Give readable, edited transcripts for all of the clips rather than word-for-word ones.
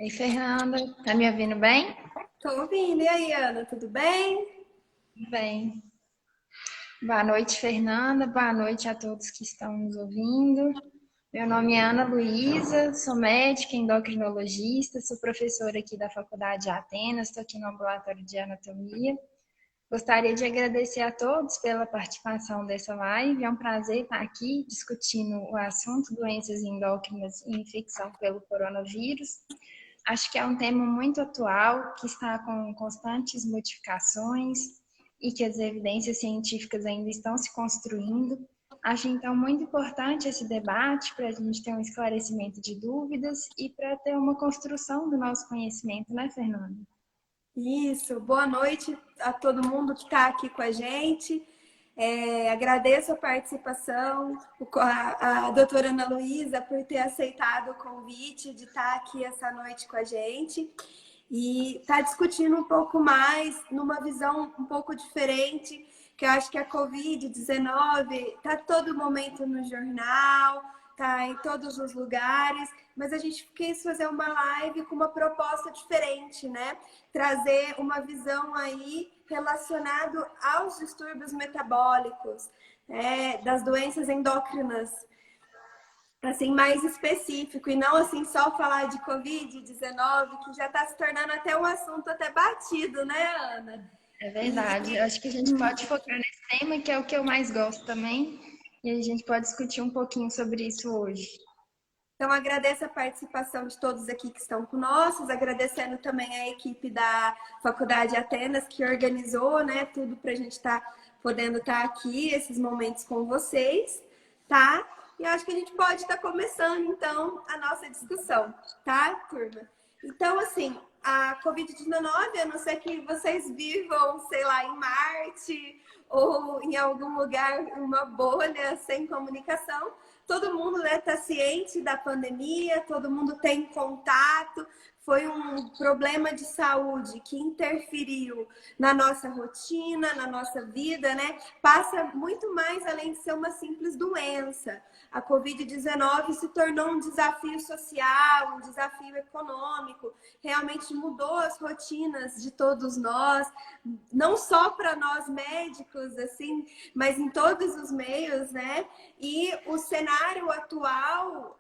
Ei, Fernanda, tá me ouvindo bem? Tô ouvindo. E aí, Ana, tudo bem? Bem. Boa noite, Fernanda. Boa noite a todos que estão nos ouvindo. Meu nome é Ana Luísa, sou médica endocrinologista, sou professora aqui da Faculdade de Atenas, estou aqui no ambulatório de anatomia. Gostaria de agradecer a todos pela participação dessa live. É um prazer estar aqui discutindo o assunto doenças endócrinas e infecção pelo coronavírus. Acho que é um tema muito atual, que está com constantes modificações e que as evidências científicas ainda estão se construindo. Acho então muito importante esse debate para a gente ter um esclarecimento de dúvidas e para ter uma construção do nosso conhecimento, né, Fernanda? Isso, boa noite a todo mundo que está aqui com a gente. Agradeço a participação, a doutora Ana Luísa por ter aceitado o convite de estar aqui essa noite com a gente e estar discutindo um pouco mais, numa visão um pouco diferente, que eu acho que a Covid-19 está todo momento no jornal, está em todos os lugares, mas a gente quis fazer uma live com uma proposta diferente, né? Trazer uma visão aí relacionado aos distúrbios metabólicos, das doenças endócrinas, assim, mais específico, e não assim só falar de Covid-19, que já está se tornando até um assunto até batido, né, Ana? É verdade. Eu E acho que a gente pode focar nesse tema, que é o que eu mais gosto também, e a gente pode discutir um pouquinho sobre isso hoje. então, agradeço a participação de todos aqui que estão conosco, agradecendo também a equipe da Faculdade Atenas, que organizou, né, tudo para a gente estar podendo estar aqui, esses momentos com vocês, tá? E eu acho que a gente pode estar começando, então, a nossa discussão, tá, turma? Então, assim, a Covid-19, a não ser que vocês vivam, sei lá, em Marte ou em algum lugar, uma bolha sem comunicação, todo mundo está ciente da pandemia, todo mundo tem contato. Foi um problema de saúde que interferiu na nossa rotina, na nossa vida, né? Passa muito mais além de ser uma simples doença. A Covid-19 se tornou um desafio social, um desafio econômico, realmente mudou as rotinas de todos nós, não só para nós médicos, assim, mas em todos os meios, né? E o cenário atual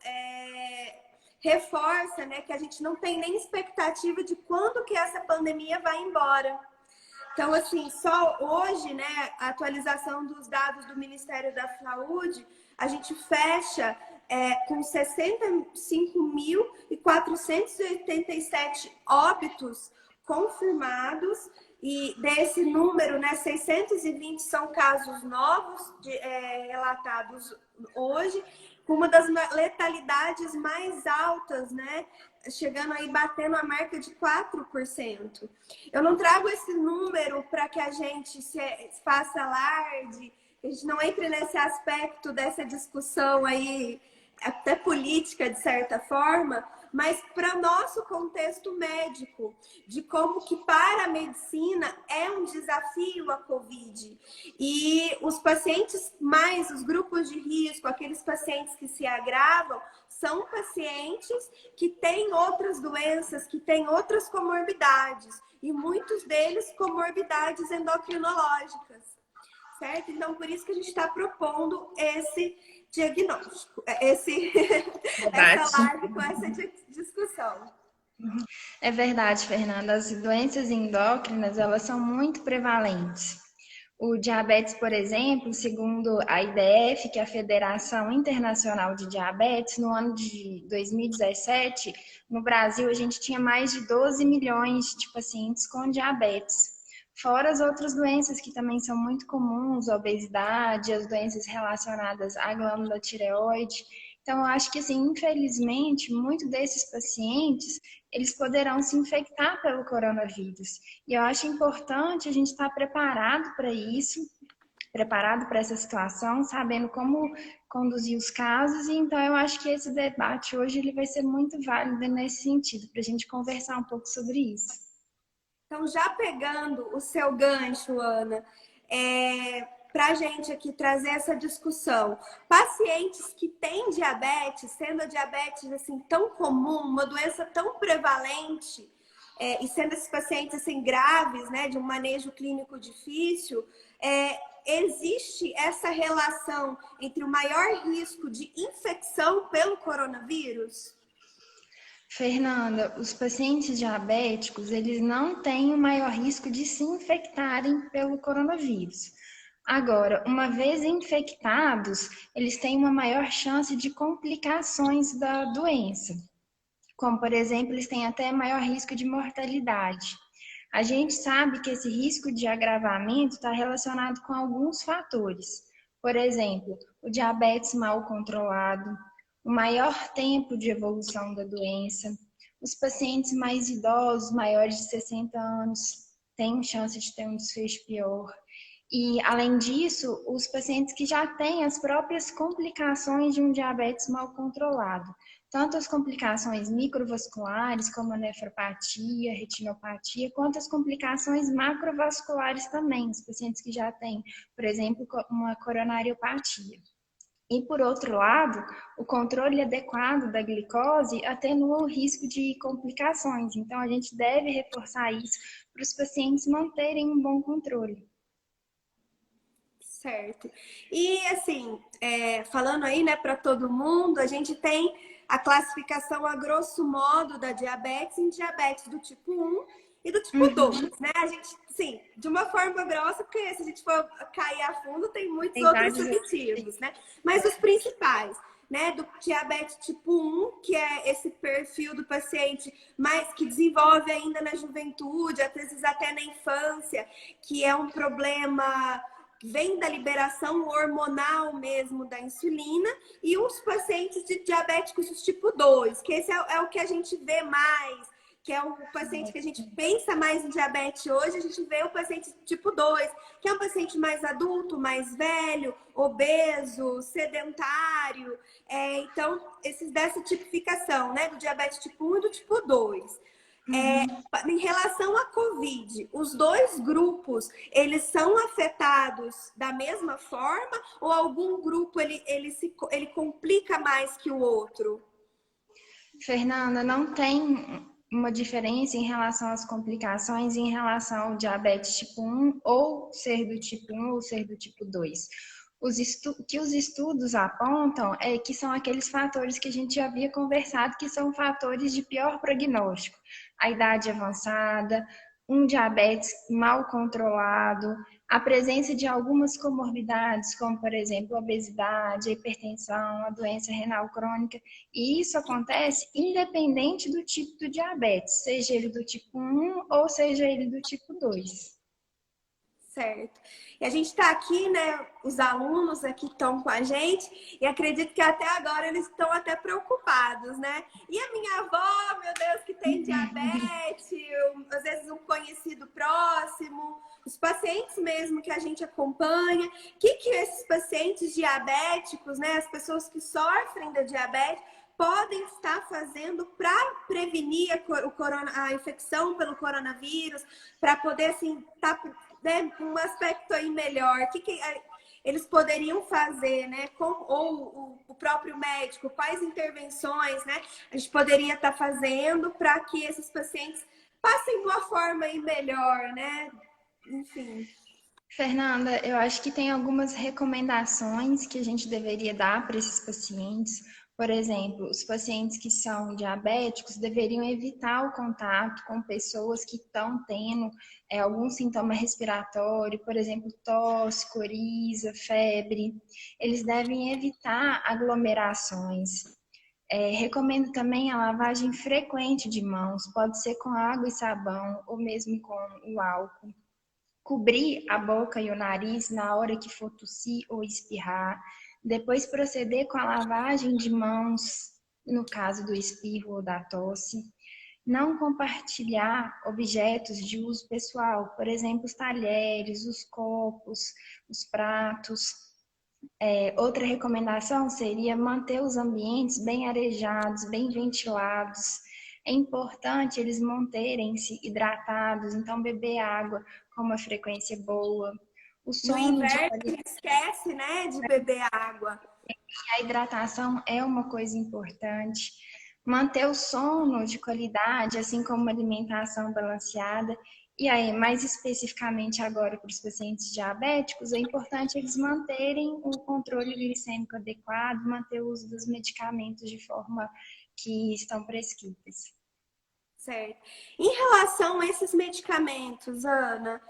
reforça, né, que a gente não tem nem expectativa de quando que essa pandemia vai embora. Então, assim, só hoje, né, a atualização dos dados do Ministério da Saúde, a gente fecha com 65.487 óbitos confirmados, e desse número, né, 620 são casos novos relatados hoje, com uma das letalidades mais altas, né, chegando aí, batendo a marca de 4%. Eu não trago esse número para que a gente faça alarde, que a gente não entre nesse aspecto dessa discussão aí, até política, de certa forma, mas para nosso contexto médico, de como que para a medicina é um desafio a Covid. E os pacientes mais, os grupos de risco, aqueles pacientes que se agravam, são pacientes que têm outras doenças, que têm outras comorbidades, e muitos deles comorbidades endocrinológicas, certo? Então, por isso que a gente está propondo esse diagnóstico, essa Debate. live com essa discussão. É verdade, Fernanda. As doenças endócrinas, elas são muito prevalentes. O diabetes, por exemplo, segundo a IDF, que é a Federação Internacional de Diabetes, no ano de 2017, no Brasil, a gente tinha mais de 12 milhões de pacientes com diabetes. Fora as outras doenças que também são muito comuns, a obesidade, as doenças relacionadas à glândula tireoide. Então, eu acho que, assim, infelizmente, muitos desses pacientes, eles poderão se infectar pelo coronavírus. E eu acho importante a gente estar preparado para isso, preparado para essa situação, sabendo como conduzir os casos. E então eu acho que esse debate hoje ele vai ser muito válido nesse sentido, para a gente conversar um pouco sobre isso. Então, já pegando o seu gancho, Ana, para a gente aqui trazer essa discussão. Pacientes que têm diabetes, sendo a diabetes assim tão comum, uma doença tão prevalente, e sendo esses pacientes assim graves, né, de um manejo clínico difícil, existe essa relação entre o maior risco de infecção pelo coronavírus? Fernanda, os pacientes diabéticos, eles não têm o maior risco de se infectarem pelo coronavírus. Agora, uma vez infectados, eles têm uma maior chance de complicações da doença. Como, por exemplo, eles têm até maior risco de mortalidade. A gente sabe que esse risco de agravamento está relacionado com alguns fatores. Por exemplo, o diabetes mal controlado, o maior tempo de evolução da doença, os pacientes mais idosos, maiores de 60 anos, têm chance de ter um desfecho pior. E, além disso, os pacientes que já têm as próprias complicações de um diabetes mal controlado. Tanto as complicações microvasculares, como a nefropatia, retinopatia, quanto as complicações macrovasculares também, os pacientes que já têm, por exemplo, uma coronariopatia. E, por outro lado, o controle adequado da glicose atenua o risco de complicações. Então, a gente deve reforçar isso para os pacientes manterem um bom controle. Certo. E assim, falando aí, né, para todo mundo, a gente tem a classificação a grosso modo da diabetes em diabetes do tipo 1 e do tipo 2, né? A gente, sim, de uma forma grossa, porque se a gente for cair a fundo, tem muitos Tem outros vários. subtipos, né? Mas os principais, né, do diabetes tipo 1, que é esse perfil do paciente mais que desenvolve ainda na juventude, às vezes até na infância, que é um problema vem da liberação hormonal mesmo da insulina, e os pacientes de diabéticos tipo 2, que esse é o que a gente vê mais, que é o paciente que a gente pensa mais em diabetes hoje, a gente vê o paciente tipo 2, que é um paciente mais adulto, mais velho, obeso, sedentário. Então, dessa tipificação, né, do diabetes tipo 1 e do tipo 2. Em relação à Covid, os dois grupos, eles são afetados da mesma forma ou algum grupo ele complica mais que o outro? Fernanda, não tem uma diferença em relação às complicações em relação ao diabetes tipo 1 ou ser do tipo 1 ou ser do tipo 2. Que os estudos apontam é que são aqueles fatores que a gente já havia conversado, que são fatores de pior prognóstico. A idade avançada, um diabetes mal controlado, a presença de algumas comorbidades, como, por exemplo, a obesidade, a hipertensão, a doença renal crônica, e isso acontece independente do tipo do diabetes, seja ele do tipo 1 ou seja ele do tipo 2. Certo. E a gente está aqui, né? Os alunos aqui estão com a gente e acredito que até agora eles estão até preocupados, né? E a minha avó, meu Deus, que tem diabetes, às vezes um conhecido próximo, os pacientes mesmo que a gente acompanha, que esses pacientes diabéticos, né? As pessoas que sofrem da diabetes podem estar fazendo para prevenir a infecção pelo coronavírus, para poder assim estar um aspecto aí melhor, que eles poderiam fazer, né? Ou o próprio médico, quais intervenções, né? A gente poderia estar fazendo para que esses pacientes passem de uma forma aí melhor, né? Enfim. Fernanda, eu acho que tem algumas recomendações que a gente deveria dar para esses pacientes. Por exemplo, os pacientes que são diabéticos deveriam evitar o contato com pessoas que estão tendo algum sintoma respiratório, por exemplo, tosse, coriza, febre. Eles devem evitar aglomerações. Recomendo também a lavagem frequente de mãos, pode ser com água e sabão ou mesmo com o álcool. Cobrir a boca e o nariz na hora que for tossir ou espirrar, depois proceder com a lavagem de mãos, no caso do espirro ou da tosse. Não compartilhar objetos de uso pessoal, por exemplo, os talheres, os copos, os pratos. Outra recomendação seria manter os ambientes bem arejados, bem ventilados. É importante eles manterem-se hidratados, então beber água com uma frequência boa. O No sono de inverno, a qualidade, gente esquece, né, de beber água. a hidratação é uma coisa importante. Manter o sono de qualidade, assim como uma alimentação balanceada. E aí, mais especificamente agora para os pacientes diabéticos, é importante eles manterem o controle glicêmico adequado, manter o uso dos medicamentos de forma que estão prescritas. Certo. Em relação a esses medicamentos, Ana,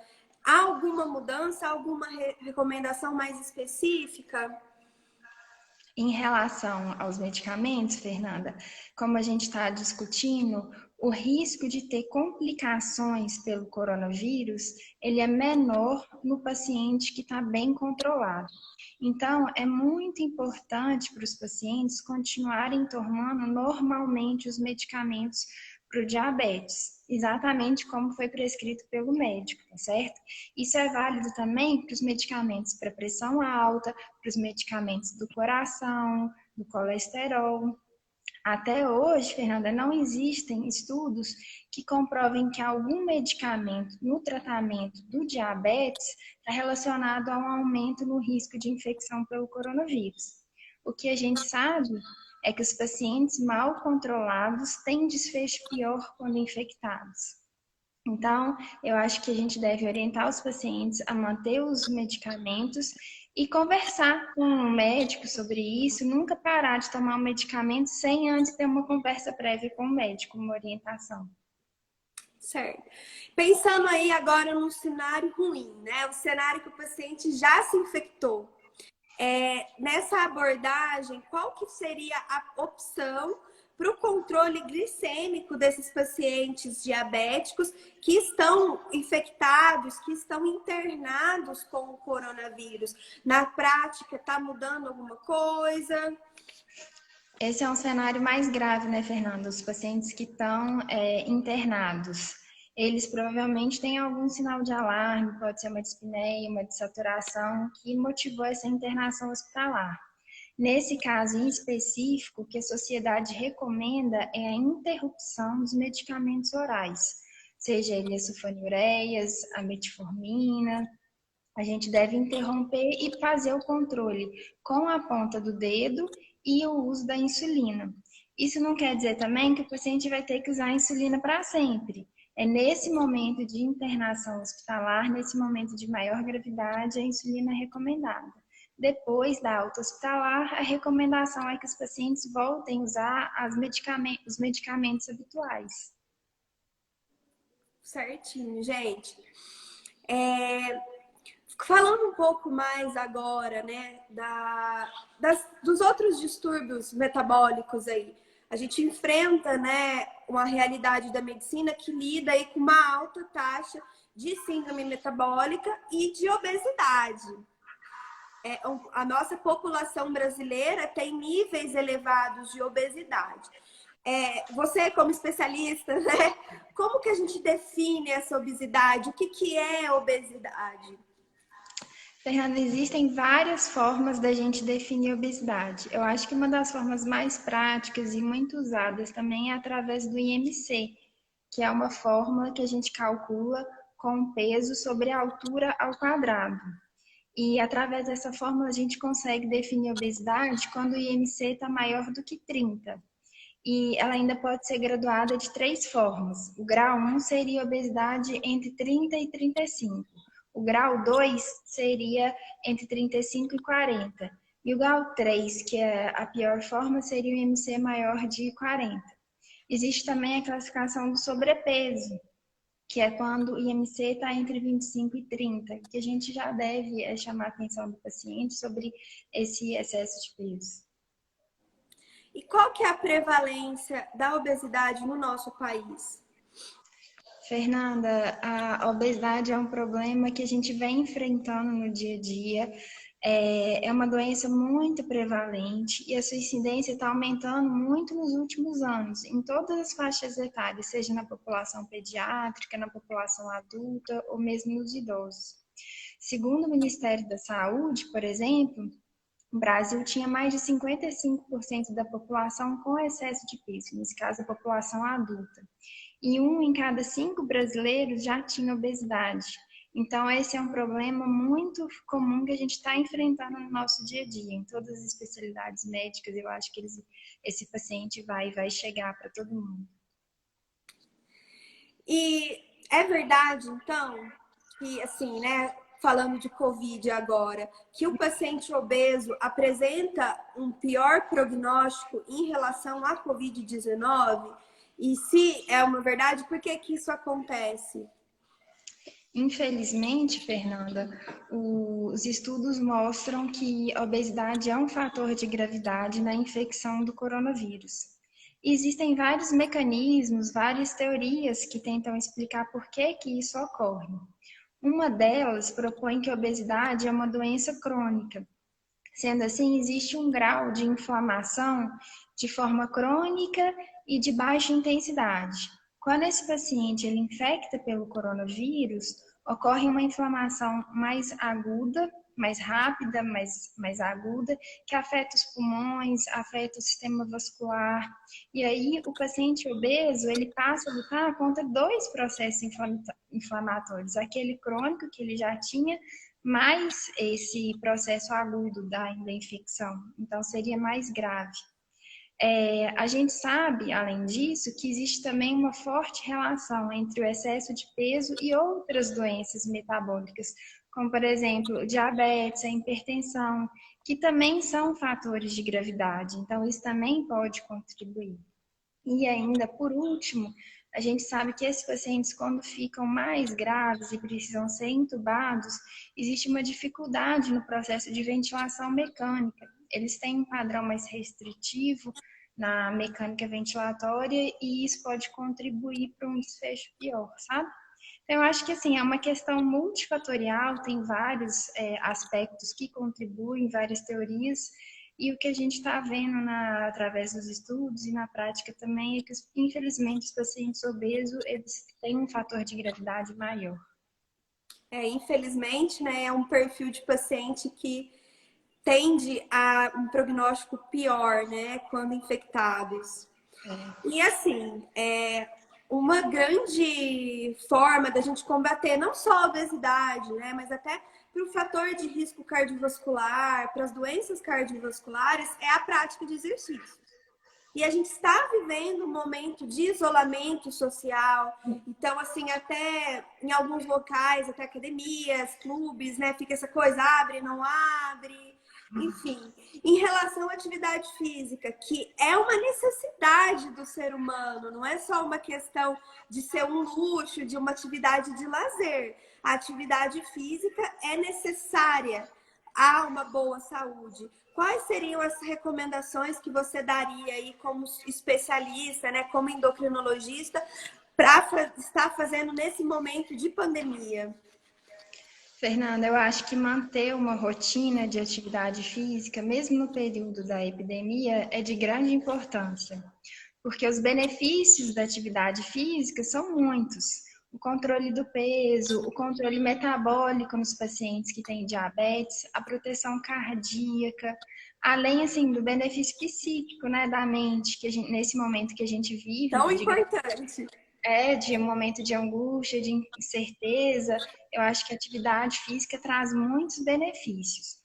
há alguma mudança, alguma recomendação mais específica? Em relação aos medicamentos, Fernanda, como a gente está discutindo, o risco de ter complicações pelo coronavírus, ele é menor no paciente que está bem controlado. Então, é muito importante para os pacientes continuarem tomando normalmente os medicamentos para o diabetes, exatamente como foi prescrito pelo médico, tá certo? Isso é válido também para os medicamentos para pressão alta, para os medicamentos do coração, do colesterol. Até hoje, Fernanda, não existem estudos que comprovem que algum medicamento no tratamento do diabetes está relacionado a um aumento no risco de infecção pelo coronavírus. O que a gente sabe é que os pacientes mal controlados têm desfecho pior quando infectados. Então, eu acho que a gente deve orientar os pacientes a manter os medicamentos e conversar com o médico sobre isso, nunca parar de tomar o medicamento sem antes ter uma conversa prévia com o médico, uma orientação. Certo. Pensando aí agora num cenário ruim, né? O cenário que o paciente já se infectou. Nessa abordagem, qual que seria a opção para o controle glicêmico desses pacientes diabéticos que estão infectados, que estão internados com o coronavírus? Na prática, está mudando alguma coisa? Esse é um cenário mais grave, né, Fernanda? Os pacientes que estão internados, eles provavelmente têm algum sinal de alarme, pode ser uma dispneia, uma dessaturação, que motivou essa internação hospitalar. Nesse caso em específico, o que a sociedade recomenda é a interrupção dos medicamentos orais, seja ele as sulfonilureias, a metformina. A gente deve interromper e fazer o controle com a ponta do dedo e o uso da insulina. Isso não quer dizer também que o paciente vai ter que usar a insulina para sempre. É nesse momento de internação hospitalar, nesse momento de maior gravidade, a insulina é recomendada. Depois da alta hospitalar, a recomendação é que os pacientes voltem a usar os medicamentos habituais. Certinho, gente. Falando um pouco mais agora, né, dos outros distúrbios metabólicos aí, a gente enfrenta, né, uma realidade da medicina que lida aí com uma alta taxa de síndrome metabólica e de obesidade. A nossa população brasileira tem níveis elevados de obesidade. Você, como especialista, né, como que a gente define essa obesidade? O que é obesidade? Fernanda, existem várias formas da gente definir obesidade. Eu acho que uma das formas mais práticas e muito usadas também é através do IMC, que é uma fórmula que a gente calcula com peso sobre a altura ao quadrado. E através dessa fórmula a gente consegue definir obesidade quando o IMC está maior do que 30. E ela ainda pode ser graduada de 3 formas. O grau 1 seria obesidade entre 30 e 35. O grau 2 seria entre 35 e 40. E o grau 3, que é a pior forma, seria o IMC maior de 40. Existe também a classificação do sobrepeso, que é quando o IMC está entre 25 e 30, que a gente já deve chamar a atenção do paciente sobre esse excesso de peso. E qual que é a prevalência da obesidade no nosso país? Fernanda, a obesidade é um problema que a gente vem enfrentando no dia a dia. É uma doença muito prevalente e a sua incidência está aumentando muito nos últimos anos, em todas as faixas etárias, seja na população pediátrica, na população adulta ou mesmo nos idosos. Segundo o Ministério da Saúde, por exemplo, o Brasil tinha mais de 55% da população com excesso de peso, nesse caso a população adulta. E 1 em cada 5 brasileiros já tinha obesidade. Então, esse é um problema muito comum que a gente está enfrentando no nosso dia a dia, em todas as especialidades médicas. Eu acho que esse paciente vai chegar para todo mundo. E é verdade, então, que assim, né, falando de Covid agora, que o paciente obeso apresenta um pior prognóstico em relação à Covid-19? E se é uma verdade, por que que isso acontece? Infelizmente, Fernanda, os estudos mostram que a obesidade é um fator de gravidade na infecção do coronavírus. Existem vários mecanismos, várias teorias que tentam explicar por que que isso ocorre. Uma delas propõe que a obesidade é uma doença crônica. Sendo assim, existe um grau de inflamação de forma crônica e de baixa intensidade. Quando esse paciente ele infecta pelo coronavírus, ocorre uma inflamação mais aguda, mais rápida, mais aguda, que afeta os pulmões, afeta o sistema vascular. E aí o paciente obeso, ele passa a lutar contra dois processos inflamatórios, aquele crônico que ele já tinha, mais esse processo agudo da infecção. Então, seria mais grave. A gente sabe, além disso, que existe também uma forte relação entre o excesso de peso e outras doenças metabólicas, como, por exemplo, diabetes, a hipertensão, que também são fatores de gravidade. Então, isso também pode contribuir. E ainda, por último, a gente sabe que esses pacientes, quando ficam mais graves e precisam ser intubados, existe uma dificuldade no processo de ventilação mecânica. Eles têm um padrão mais restritivo na mecânica ventilatória e isso pode contribuir para um desfecho pior, sabe? Então, eu acho que assim, é uma questão multifatorial, tem vários aspectos que contribuem, várias teorias, e o que a gente está vendo através dos estudos e na prática também é que, infelizmente, os pacientes obesos eles têm um fator de gravidade maior. Infelizmente, né, é um perfil de paciente que tende a um prognóstico pior, né, quando infectados. E assim, uma grande forma da gente combater não só a obesidade, né, mas até para o fator de risco cardiovascular, para as doenças cardiovasculares, é a prática de exercício. E a gente está vivendo um momento de isolamento social. Então, assim, até em alguns locais, até academias, clubes, né? Fica essa coisa, abre, não abre. Enfim, em relação à atividade física, que é uma necessidade do ser humano, não é só uma questão de ser um luxo, de uma atividade de lazer. A atividade física é necessária a uma boa saúde. Quais seriam as recomendações que você daria aí como especialista, né, como endocrinologista, para estar fazendo nesse momento de pandemia? Fernanda, eu acho que manter uma rotina de atividade física, mesmo no período da epidemia, é de grande importância, porque os benefícios da atividade física são muitos. O controle do peso, o controle metabólico nos pacientes que têm diabetes, a proteção cardíaca, além assim do benefício psíquico, né, da mente, que nesse momento que a gente vive, Tão importante. De um momento de angústia, de incerteza, eu acho que a atividade física traz muitos benefícios.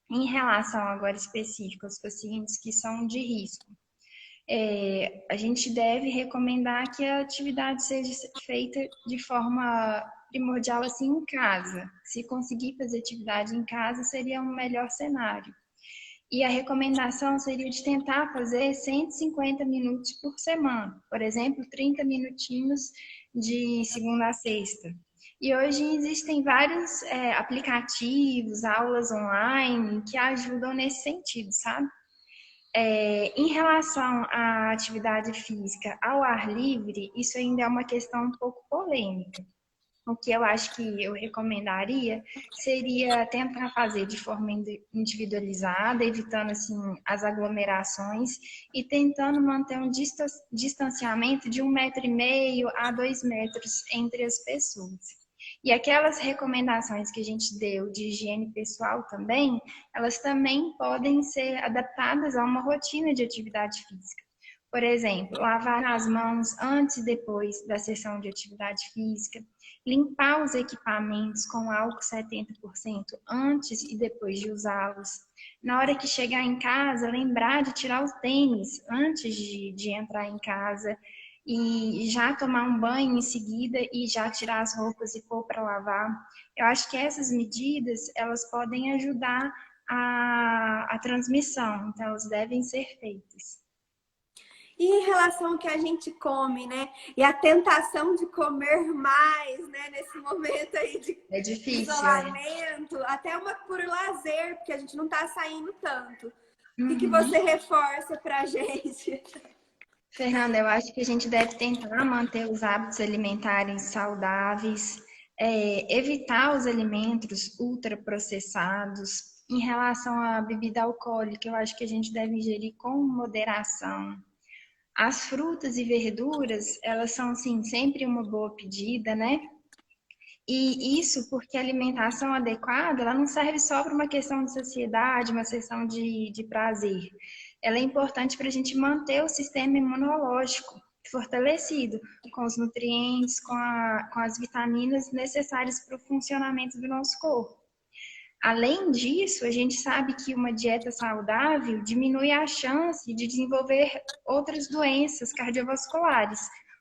Em relação agora específico aos pacientes que são de risco, a gente deve recomendar que a atividade seja feita de forma primordial assim em casa. Se conseguir fazer atividade em casa, seria um melhor cenário. E a recomendação seria de tentar fazer 150 minutos por semana, por exemplo, 30 minutinhos de segunda a sexta. E hoje existem vários aplicativos, aulas online que ajudam nesse sentido, sabe? Em relação à atividade física ao ar livre, isso ainda é uma questão um pouco polêmica. O que eu acho que eu recomendaria seria tentar fazer de forma individualizada, evitando assim as aglomerações e tentando manter um distanciamento de 1,5 m a 2 metros entre as pessoas. E aquelas recomendações que a gente deu de higiene pessoal também, elas também podem ser adaptadas a uma rotina de atividade física. Por exemplo, lavar as mãos antes e depois da sessão de atividade física, limpar os equipamentos com álcool 70% antes e depois de usá-los. Na hora que chegar em casa, lembrar de tirar os tênis antes de entrar em casa e já tomar um banho em seguida e já tirar as roupas e pôr para lavar. Eu acho que essas medidas, elas podem ajudar a transmissão, então elas devem ser feitas. E em relação ao que a gente come, né? E a tentação de comer mais, né? Nesse momento aí de isolamento, até uma por lazer, porque a gente não tá saindo tanto. O que você reforça pra gente? Fernanda, eu acho que a gente deve tentar manter os hábitos alimentares saudáveis, evitar os alimentos ultraprocessados. Em relação à bebida alcoólica, eu acho que a gente deve ingerir com moderação. As frutas e verduras, elas são, assim, sempre uma boa pedida, né? E isso porque a alimentação adequada, ela não serve só para uma questão de saciedade, uma questão de prazer. Ela é importante para a gente manter o sistema imunológico fortalecido, com os nutrientes, com as vitaminas necessárias para o funcionamento do nosso corpo. Além disso, a gente sabe que uma dieta saudável diminui a chance de desenvolver outras doenças cardiovasculares,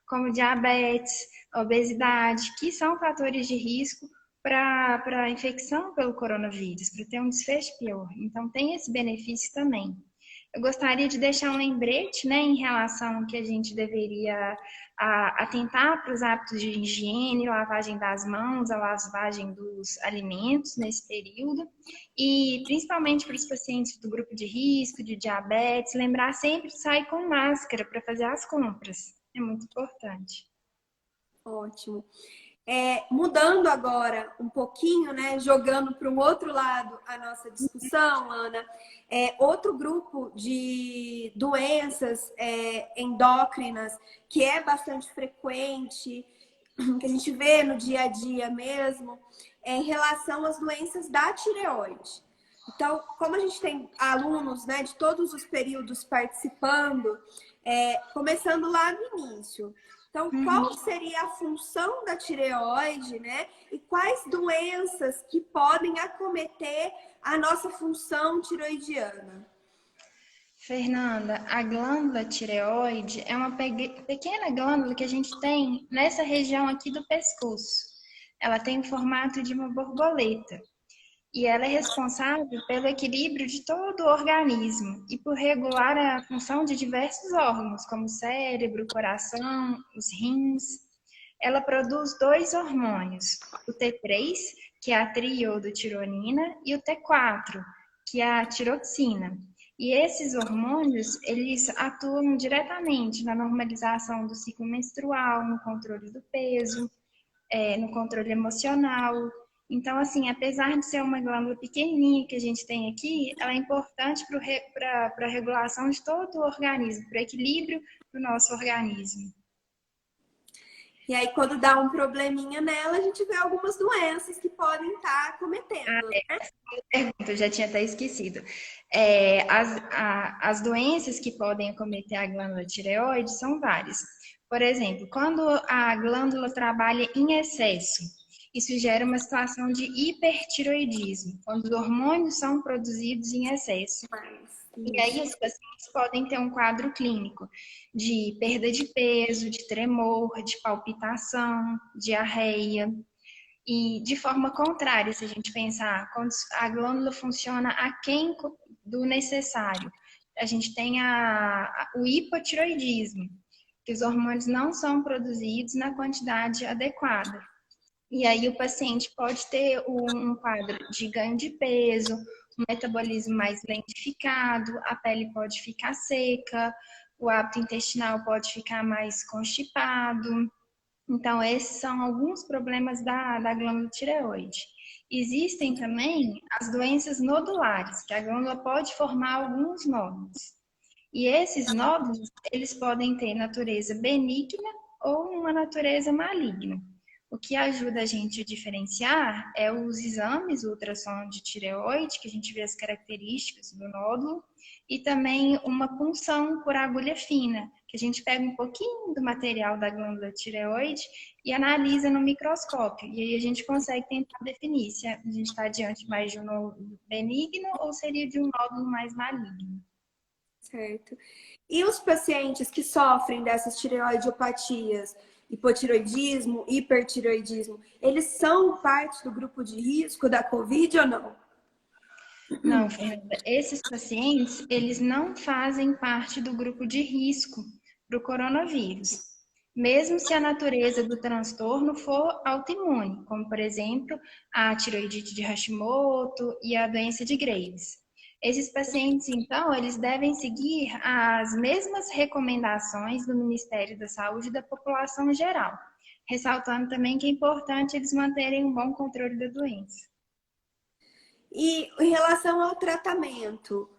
como diabetes, obesidade, que são fatores de risco para a infecção pelo coronavírus, para ter um desfecho pior. Então, tem esse benefício também. Eu gostaria de deixar um lembrete, né, em relação ao que a gente deveria atentar para os hábitos de higiene, lavagem das mãos, a lavagem dos alimentos nesse período, e principalmente para os pacientes do grupo de risco, de diabetes, lembrar sempre de sair com máscara para fazer as compras. É muito importante. Ótimo. Mudando agora um pouquinho, né, jogando para um outro lado a nossa discussão, Ana, outro grupo de doenças endócrinas que é bastante frequente, que a gente vê no dia a dia mesmo, em relação às doenças da tireoide. Então, como a gente tem alunos, né, de todos os períodos participando, começando lá no início. Então, qual seria a função da tireoide, né? E quais doenças que podem acometer a nossa função tiroidiana? Fernanda, a glândula tireoide é uma pequena glândula que a gente tem nessa região aqui do pescoço. Ela tem o formato de uma borboleta. E ela é responsável pelo equilíbrio de todo o organismo e por regular a função de diversos órgãos, como o cérebro, o coração, os rins. Ela produz dois hormônios, o T3, que é a triodotironina, e o T4, que é a tiroxina. E esses hormônios, eles atuam diretamente na normalização do ciclo menstrual, no controle do peso, no controle emocional. Então, assim, apesar de ser uma glândula pequenininha que a gente tem aqui, ela é importante para a regulação de todo o organismo, para o equilíbrio do nosso organismo. E aí, quando dá um probleminha nela, a gente vê algumas doenças que podem estar acometendo, né? Eu já tinha até esquecido. As doenças que podem acometer a glândula tireoide são várias. Por exemplo, quando a glândula trabalha em excesso, isso gera uma situação de hipertiroidismo, quando os hormônios são produzidos em excesso. E aí os pacientes podem ter um quadro clínico de perda de peso, de tremor, de palpitação, diarreia. E de forma contrária, se a gente pensar, quando a glândula funciona aquém do necessário, a gente tem o hipotiroidismo, que os hormônios não são produzidos na quantidade adequada. E aí o paciente pode ter um quadro de ganho de peso, um metabolismo mais lentificado, a pele pode ficar seca, o hábito intestinal pode ficar mais constipado. Então, esses são alguns problemas da glândula tireoide. Existem também as doenças nodulares, que a glândula pode formar alguns nódulos. E esses nódulos, eles podem ter natureza benigna ou uma natureza maligna. O que ajuda a gente a diferenciar é os exames, o ultrassom de tireoide, que a gente vê as características do nódulo, e também uma punção por agulha fina, que a gente pega um pouquinho do material da glândula tireoide e analisa no microscópio. E aí a gente consegue tentar definir se a gente está diante mais de um nódulo benigno ou seria de um nódulo mais maligno. Certo. E os pacientes que sofrem dessas tireoidiopatias, hipotireoidismo, hipertireoidismo, eles são parte do grupo de risco da COVID ou não? Não, Fernanda, esses pacientes, eles não fazem parte do grupo de risco para o coronavírus, mesmo se a natureza do transtorno for autoimune, como, por exemplo, a tiroidite de Hashimoto e a doença de Graves. Esses pacientes, então, eles devem seguir as mesmas recomendações do Ministério da Saúde da população geral, ressaltando também que é importante eles manterem um bom controle da doença. E em relação ao tratamento,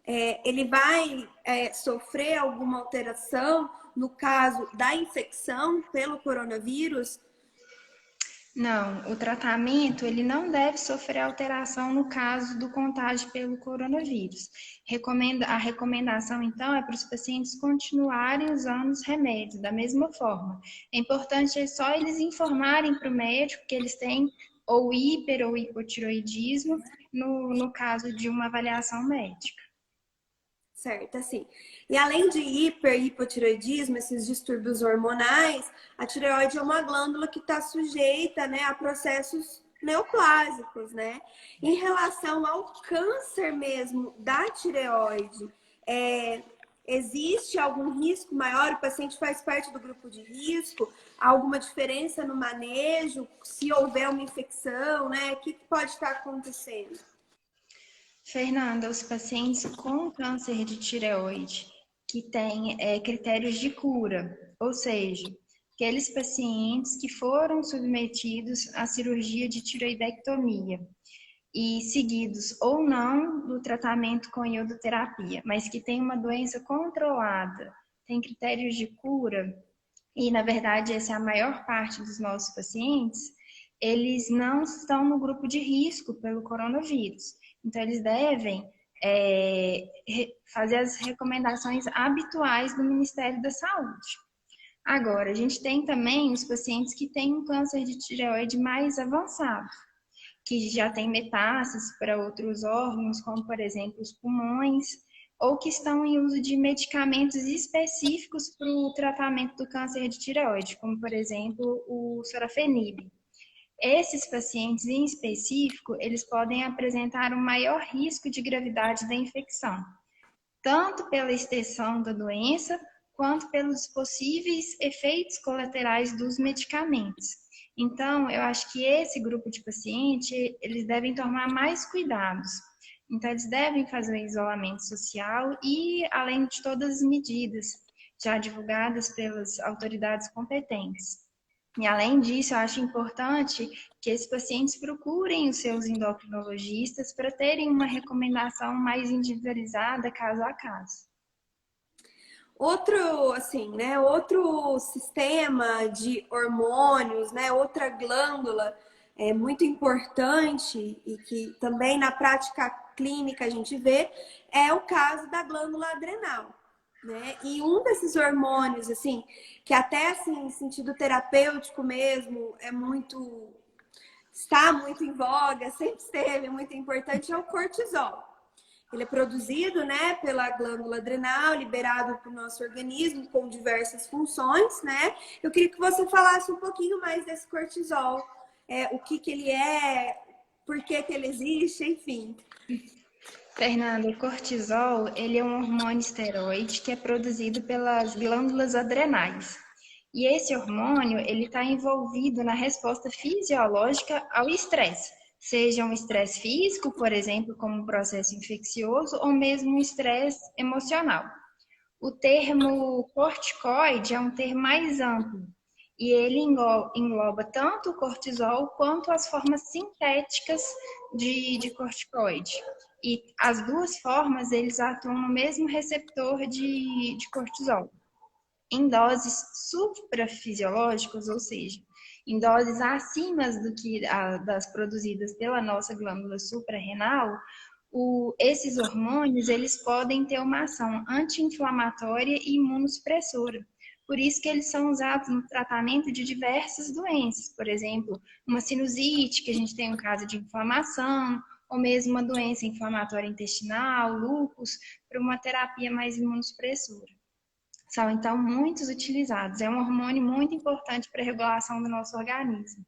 ele vai sofrer alguma alteração no caso da infecção pelo coronavírus? Não, o tratamento ele não deve sofrer alteração no caso do contágio pelo coronavírus. A recomendação, então, é para os pacientes continuarem usando os remédios da mesma forma. É importante só eles informarem para o médico que eles têm ou hiper ou hipotiroidismo no caso de uma avaliação médica. Certo, assim. E além de hiper e hipotireoidismo, esses distúrbios hormonais, a tireoide é uma glândula que está sujeita, né, a processos neoplásicos, né? Em relação ao câncer mesmo da tireoide, existe algum risco maior? O paciente faz parte do grupo de risco? Há alguma diferença no manejo? Se houver uma infecção, né? O que pode estar acontecendo? Fernanda, os pacientes com câncer de tireoide que têm critérios de cura, ou seja, aqueles pacientes que foram submetidos à cirurgia de tireoidectomia e seguidos ou não do tratamento com iodoterapia, mas que têm uma doença controlada, têm critérios de cura, e na verdade essa é a maior parte dos nossos pacientes, eles não estão no grupo de risco pelo coronavírus. Então, eles devem fazer as recomendações habituais do Ministério da Saúde. Agora, a gente tem também os pacientes que têm um câncer de tireoide mais avançado, que já tem metástases para outros órgãos, como, por exemplo, os pulmões, ou que estão em uso de medicamentos específicos para o tratamento do câncer de tireoide, como, por exemplo, o sorafenib. Esses pacientes em específico, eles podem apresentar um maior risco de gravidade da infecção, tanto pela extensão da doença, quanto pelos possíveis efeitos colaterais dos medicamentos. Então, eu acho que esse grupo de paciente, eles devem tomar mais cuidados. Então, eles devem fazer o isolamento social e, além de todas as medidas já divulgadas pelas autoridades competentes. E além disso, eu acho importante que esses pacientes procurem os seus endocrinologistas para terem uma recomendação mais individualizada caso a caso. Outro, assim, né, outro sistema de hormônios, né, outra glândula muito importante e que também na prática clínica a gente vê é o caso da glândula adrenal, né? E um desses hormônios, assim, que até assim, em sentido terapêutico mesmo, está muito em voga, sempre esteve muito importante, é o cortisol. Ele é produzido, né, pela glândula adrenal, liberado para o nosso organismo com diversas funções, né? Eu queria que você falasse um pouquinho mais desse cortisol, o que ele é, por que ele existe, enfim. Fernando, o cortisol, ele é um hormônio esteroide que é produzido pelas glândulas adrenais. E esse hormônio, ele está envolvido na resposta fisiológica ao estresse, seja um estresse físico, por exemplo, como um processo infeccioso, ou mesmo um estresse emocional. O termo corticoide é um termo mais amplo, e ele engloba tanto o cortisol quanto as formas sintéticas de corticoide. E as duas formas, eles atuam no mesmo receptor de cortisol. Em doses suprafisiológicas, ou seja, em doses acima do que das produzidas pela nossa glândula suprarrenal, Esses hormônios, eles podem ter uma ação anti-inflamatória e imunossupressora. Por isso que eles são usados no tratamento de diversas doenças, por exemplo, uma sinusite, que a gente tem um caso de inflamação, ou mesmo uma doença inflamatória intestinal, lúpus, para uma terapia mais imunossupressora. São, então, muitos utilizados. É um hormônio muito importante para a regulação do nosso organismo.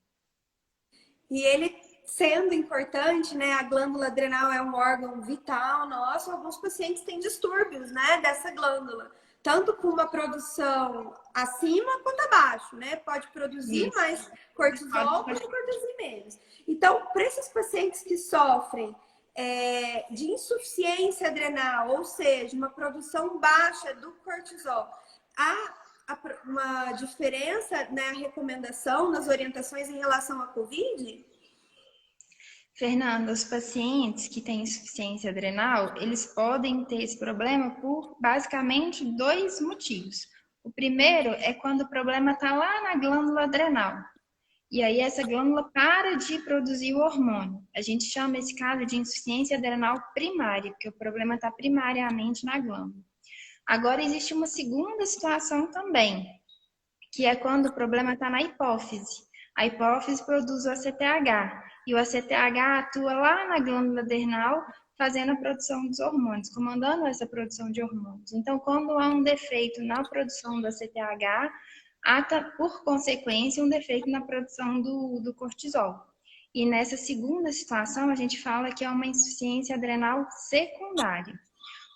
E ele sendo importante, né, a glândula adrenal é um órgão vital nosso, alguns pacientes têm distúrbios, né, dessa glândula, tanto com uma produção acima quanto abaixo, né, pode produzir Isso. mais cortisol, pode produzir menos. Então, para esses pacientes que sofrem de insuficiência adrenal, ou seja, uma produção baixa do cortisol, há uma diferença na recomendação, nas orientações em relação à COVID? Fernanda, os pacientes que têm insuficiência adrenal, eles podem ter esse problema por basicamente dois motivos. O primeiro é quando o problema está lá na glândula adrenal. E aí essa glândula para de produzir o hormônio. A gente chama esse caso de insuficiência adrenal primária, porque o problema está primariamente na glândula. Agora existe uma segunda situação também, que é quando o problema está na hipófise. A hipófise produz o ACTH, e o ACTH atua lá na glândula adrenal, fazendo a produção dos hormônios, comandando essa produção de hormônios. Então, quando há um defeito na produção do ACTH, há, por consequência, um defeito na produção do cortisol. E nessa segunda situação, a gente fala que é uma insuficiência adrenal secundária.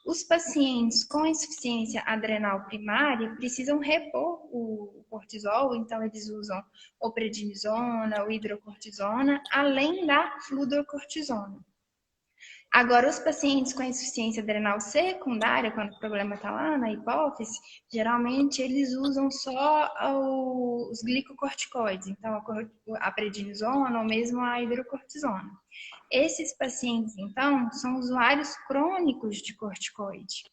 Os pacientes com insuficiência adrenal primária precisam repor o cortisol, então eles usam ou prednisona ou hidrocortisona, além da fludrocortisona. Agora, os pacientes com insuficiência adrenal secundária, quando o problema está lá na hipófise, geralmente eles usam só os glicocorticoides, então a prednisona ou mesmo a hidrocortisona. Esses pacientes, então, são usuários crônicos de corticoide.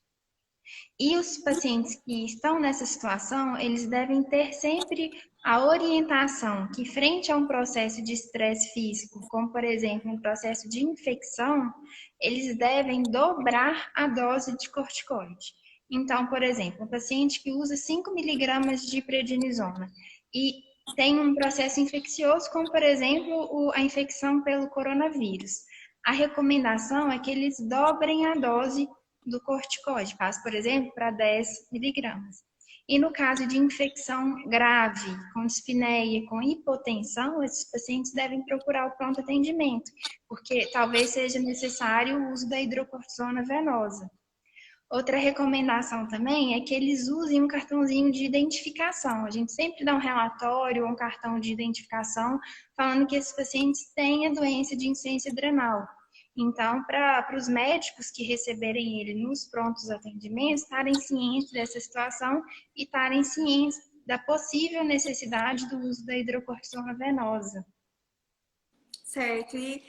E os pacientes que estão nessa situação, eles devem ter sempre a orientação que, frente a um processo de estresse físico, como por exemplo um processo de infecção, eles devem dobrar a dose de corticoide. Então, por exemplo, um paciente que usa 5 miligramas de prednisona e tem um processo infeccioso, como por exemplo a infecção pelo coronavírus, a recomendação é que eles dobrem a dose do corticoide, passa, por exemplo, para 10 miligramas. E no caso de infecção grave, com dispneia, com hipotensão, esses pacientes devem procurar o pronto atendimento, porque talvez seja necessário o uso da hidrocortisona venosa. Outra recomendação também é que eles usem um cartãozinho de identificação. A gente sempre dá um relatório ou um cartão de identificação falando que esses pacientes têm a doença de insuficiência adrenal. Então, para os médicos que receberem ele nos prontos atendimentos, estarem cientes dessa situação e estarem cientes da possível necessidade do uso da hidrocortisona venosa. Certo. E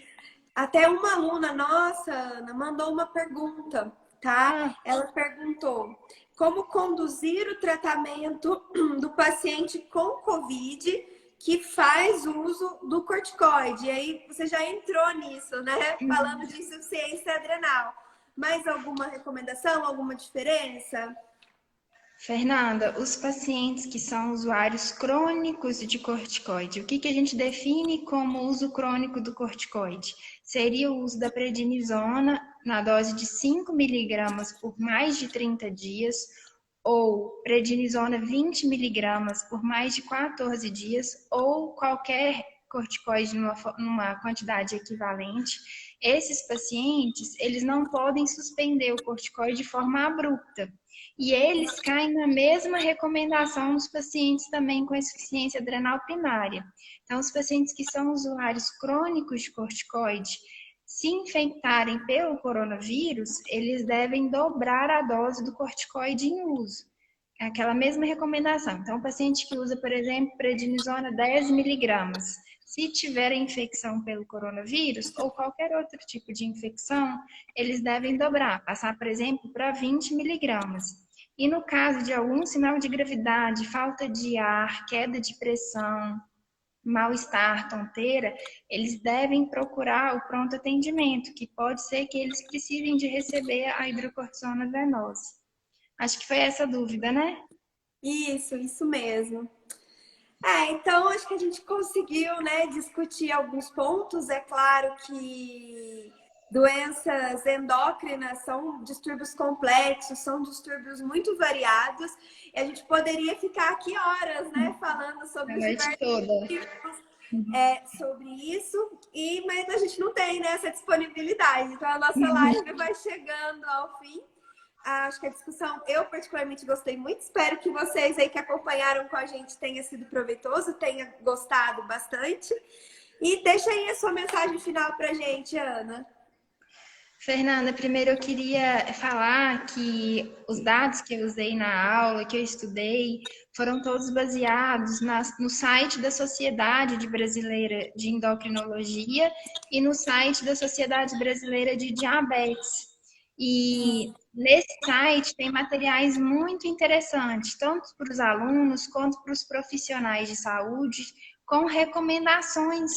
até uma aluna nossa, Ana, mandou uma pergunta, tá? Ela perguntou como conduzir o tratamento do paciente com COVID que faz uso do corticoide. E aí você já entrou nisso, né? Falando de insuficiência adrenal. Mais alguma recomendação, alguma diferença? Fernanda, os pacientes que são usuários crônicos de corticoide, o que a gente define como uso crônico do corticoide? Seria o uso da prednisona na dose de 5 miligramas por mais de 30 dias, ou prednisona 20 miligramas por mais de 14 dias, ou qualquer corticoide numa quantidade equivalente. Esses pacientes, eles não podem suspender o corticoide de forma abrupta. E eles caem na mesma recomendação dos pacientes também com insuficiência adrenal primária. Então, os pacientes que são usuários crônicos de corticoide, se infectarem pelo coronavírus, eles devem dobrar a dose do corticoide em uso. É aquela mesma recomendação. Então, o paciente que usa, por exemplo, prednisona 10 miligramas, se tiver infecção pelo coronavírus ou qualquer outro tipo de infecção, eles devem dobrar, passar, por exemplo, para 20 miligramas. E no caso de algum sinal de gravidade, falta de ar, queda de pressão, mal-estar, tonteira, eles devem procurar o pronto atendimento, que pode ser que eles precisem de receber a hidrocortisona venosa. Acho que foi essa a dúvida, né? Isso mesmo. Então acho que a gente conseguiu, né, discutir alguns pontos. É claro que doenças endócrinas são distúrbios complexos, são distúrbios muito variados, e a gente poderia ficar aqui horas, né, falando sobre A os noite diversos toda. tipos, sobre isso, mas a gente não tem, né, essa disponibilidade. Então a nossa live vai chegando ao fim. Acho que a discussão, eu particularmente gostei muito. Espero que vocês aí que acompanharam com a gente tenha sido proveitoso, tenha gostado bastante. E deixa aí a sua mensagem final pra gente, Ana. Fernanda, primeiro eu queria falar que os dados que eu usei na aula, que eu estudei, foram todos baseados no site da Sociedade Brasileira de Endocrinologia e no site da Sociedade Brasileira de Diabetes. E nesse site tem materiais muito interessantes, tanto para os alunos quanto para os profissionais de saúde, com recomendações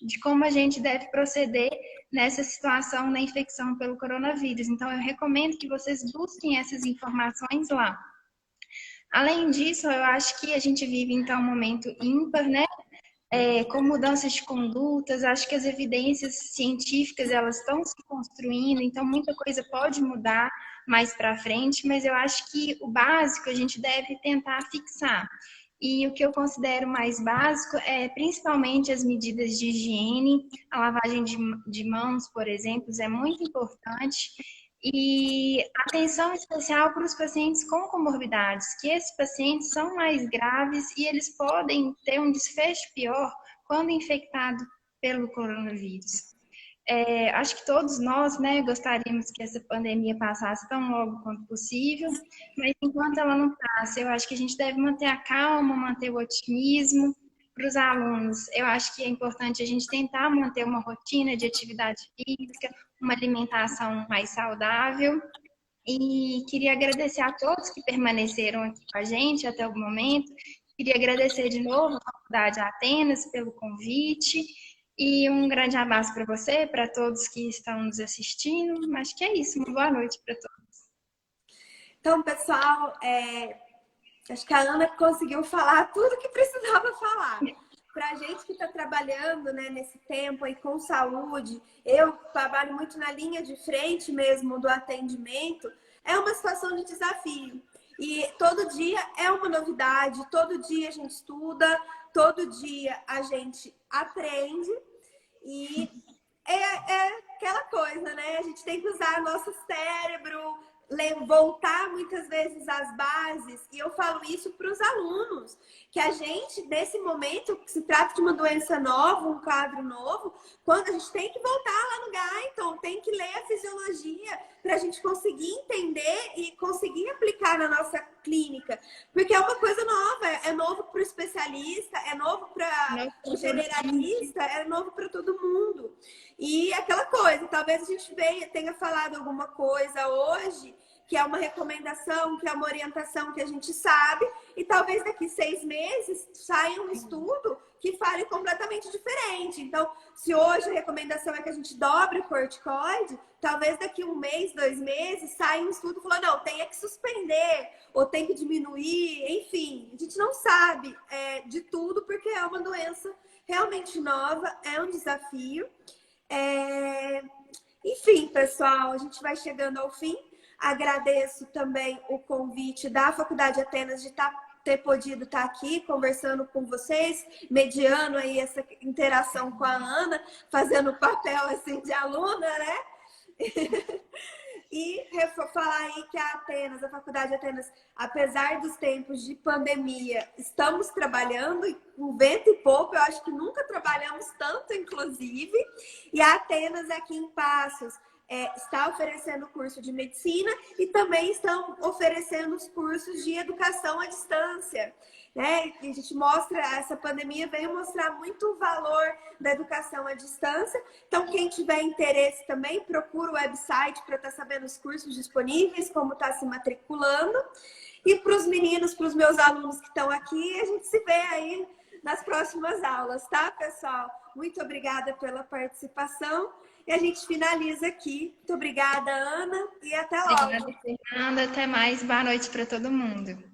de como a gente deve proceder nessa situação da infecção pelo coronavírus. Então, eu recomendo que vocês busquem essas informações lá. Além disso, eu acho que a gente vive, então, um momento ímpar, né? Com mudanças de condutas, acho que as evidências científicas, elas estão se construindo, então muita coisa pode mudar mais para frente, mas eu acho que o básico a gente deve tentar fixar. E o que eu considero mais básico é principalmente as medidas de higiene, a lavagem de mãos, por exemplo, é muito importante. E atenção especial para os pacientes com comorbidades, que esses pacientes são mais graves e eles podem ter um desfecho pior quando infectado pelo coronavírus. Acho que todos nós, né, gostaríamos que essa pandemia passasse tão logo quanto possível, mas enquanto ela não passa, eu acho que a gente deve manter a calma, manter o otimismo. Para os alunos, eu acho que é importante a gente tentar manter uma rotina de atividade física, uma alimentação mais saudável. E queria agradecer a todos que permaneceram aqui com a gente até o momento. Queria agradecer de novo à Faculdade Atenas pelo convite. E um grande abraço para você, para todos que estão nos assistindo. Acho que é isso. Uma boa noite para todos. Então, pessoal, acho que a Ana conseguiu falar tudo que precisava falar. Para a gente que está trabalhando, né, nesse tempo aí com saúde, eu trabalho muito na linha de frente mesmo do atendimento, é uma situação de desafio. E todo dia é uma novidade, todo dia a gente estuda, todo dia a gente aprende e é aquela coisa, né? A gente tem que usar nosso cérebro, voltar muitas vezes às bases, e eu falo isso para os alunos, que a gente, nesse momento, que se trata de uma doença nova, um quadro novo, quando a gente tem que voltar lá no Guyton, tem que ler a fisiologia para a gente conseguir entender e conseguir aplicar na nossa clínica, porque é uma coisa nova, é novo para o especialista, é novo para o generalista, é novo para todo mundo. E aquela coisa, talvez a gente tenha falado alguma coisa hoje que é uma recomendação, que é uma orientação que a gente sabe, e talvez daqui 6 meses saia um estudo que fale completamente diferente. Então, se hoje a recomendação é que a gente dobre o corticoide, talvez daqui 1 mês, 2 meses, saia um estudo falando, não, tem que suspender, ou tem que diminuir, enfim. A gente não sabe de tudo, porque é uma doença realmente nova, é um desafio. Enfim, pessoal, a gente vai chegando ao fim. Agradeço também o convite da Faculdade Atenas de ter podido estar aqui conversando com vocês, mediando aí essa interação com a Ana, fazendo o papel assim de aluna, né? E falar aí que a Faculdade Atenas, apesar dos tempos de pandemia, estamos trabalhando com vento e pouco, eu acho que nunca trabalhamos tanto, inclusive. E a Atenas aqui em Passos está oferecendo curso de medicina e também estão oferecendo os cursos de educação à distância. Né? E a gente mostra, essa pandemia veio mostrar muito o valor da educação à distância. Então, quem tiver interesse também, procura o website para estar sabendo os cursos disponíveis, como está se matriculando. E para os meninos, para os meus alunos que estão aqui, a gente se vê aí nas próximas aulas, tá, pessoal? Muito obrigada pela participação. E a gente finaliza aqui. Muito obrigada, Ana, e até logo. Obrigada, Fernanda. Até mais. Boa noite para todo mundo.